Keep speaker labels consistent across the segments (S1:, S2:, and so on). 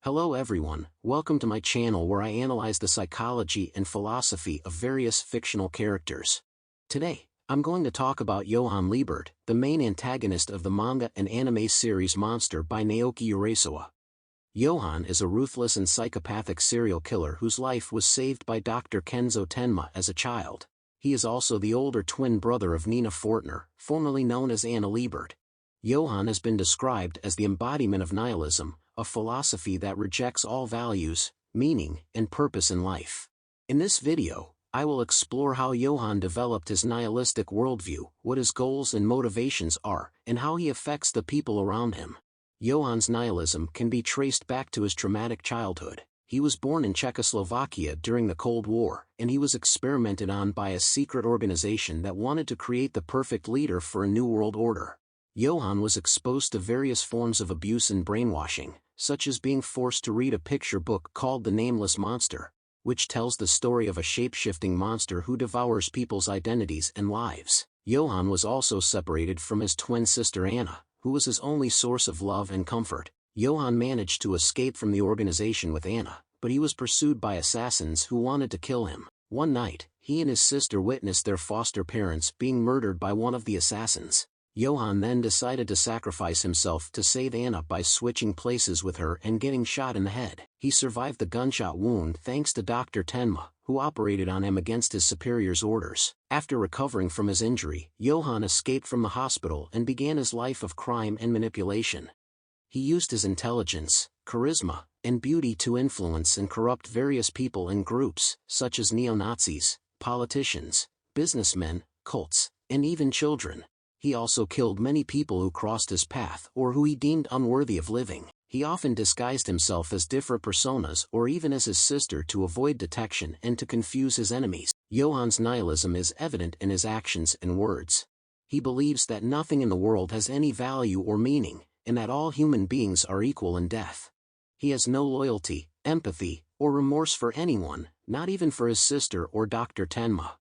S1: Hello everyone, welcome to my channel where I analyze the psychology and philosophy of various fictional characters. Today, I'm going to talk about Johan Liebert, the main antagonist of the manga and anime series Monster by Naoki Urasawa. Johan is a ruthless and psychopathic serial killer whose life was saved by Dr. Kenzo Tenma as a child. He is also the older twin brother of Nina Fortner, formerly known as Anna Liebert. Johan has been described as the embodiment of nihilism, a philosophy that rejects all values, meaning, and purpose in life. In this video, I will explore how Johan developed his nihilistic worldview, what his goals and motivations are, and how he affects the people around him. Johan's nihilism can be traced back to his traumatic childhood. He was born in Czechoslovakia during the Cold War, and he was experimented on by a secret organization that wanted to create the perfect leader for a new world order. Johan was exposed to various forms of abuse and brainwashing, such as being forced to read a picture book called The Nameless Monster, which tells the story of a shape-shifting monster who devours people's identities and lives. Johan was also separated from his twin sister Anna, who was his only source of love and comfort. Johan managed to escape from the organization with Anna, but he was pursued by assassins who wanted to kill him. One night, he and his sister witnessed their foster parents being murdered by one of the assassins. Johan then decided to sacrifice himself to save Anna by switching places with her and getting shot in the head. He survived the gunshot wound thanks to Dr. Tenma, who operated on him against his superior's orders. After recovering from his injury, Johan escaped from the hospital and began his life of crime and manipulation. He used his intelligence, charisma, and beauty to influence and corrupt various people and groups, such as neo-Nazis, politicians, businessmen, cults, and even children. He also killed many people who crossed his path or who he deemed unworthy of living. He often disguised himself as different personas or even as his sister to avoid detection and to confuse his enemies. Johan's nihilism is evident in his actions and words. He believes that nothing in the world has any value or meaning, and that all human beings are equal in death. He has no loyalty, empathy, or remorse for anyone, not even for his sister or Dr. Tenma.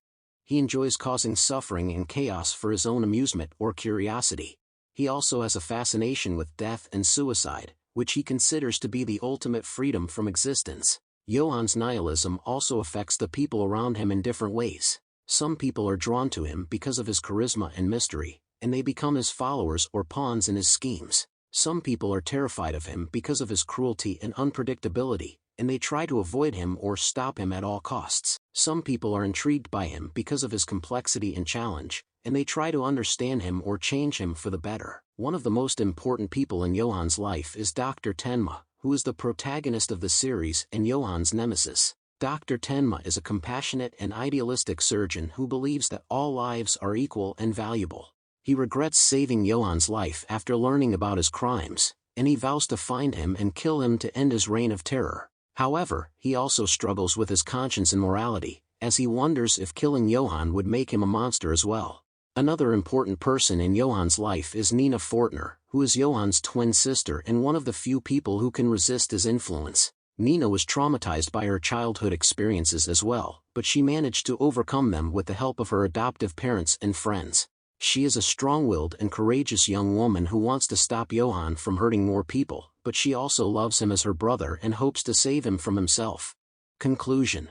S1: He enjoys causing suffering and chaos for his own amusement or curiosity. He also has a fascination with death and suicide, which he considers to be the ultimate freedom from existence. Johan's nihilism also affects the people around him in different ways. Some people are drawn to him because of his charisma and mystery, and they become his followers or pawns in his schemes. Some people are terrified of him because of his cruelty and unpredictability, and they try to avoid him or stop him at all costs. Some people are intrigued by him because of his complexity and challenge, and they try to understand him or change him for the better. One of the most important people in Johan's life is Dr. Tenma, who is the protagonist of the series and Johan's nemesis. Dr. Tenma is a compassionate and idealistic surgeon who believes that all lives are equal and valuable. He regrets saving Johan's life after learning about his crimes, and he vows to find him and kill him to end his reign of terror. However, he also struggles with his conscience and morality, as he wonders if killing Johan would make him a monster as well. Another important person in Johan's life is Nina Fortner, who is Johan's twin sister and one of the few people who can resist his influence. Nina was traumatized by her childhood experiences as well, but she managed to overcome them with the help of her adoptive parents and friends. She is a strong-willed and courageous young woman who wants to stop Johan from hurting more people, but she also loves him as her brother and hopes to save him from himself. Conclusion: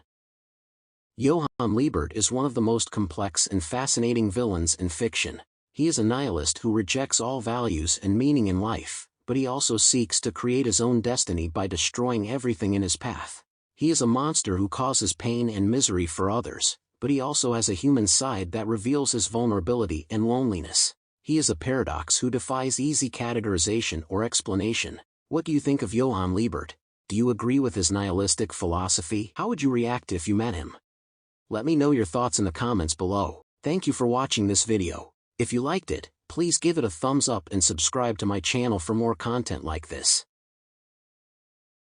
S1: Johan Liebert is one of the most complex and fascinating villains in fiction. He is a nihilist who rejects all values and meaning in life, but he also seeks to create his own destiny by destroying everything in his path. He is a monster who causes pain and misery for others, but he also has a human side that reveals his vulnerability and loneliness. He is a paradox who defies easy categorization or explanation. What do you think of Johan Liebert? Do you agree with his nihilistic philosophy? How would you react if you met him? Let me know your thoughts in the comments below. Thank you for watching this video. If you liked it, please give it a thumbs up and subscribe to my channel for more content like this.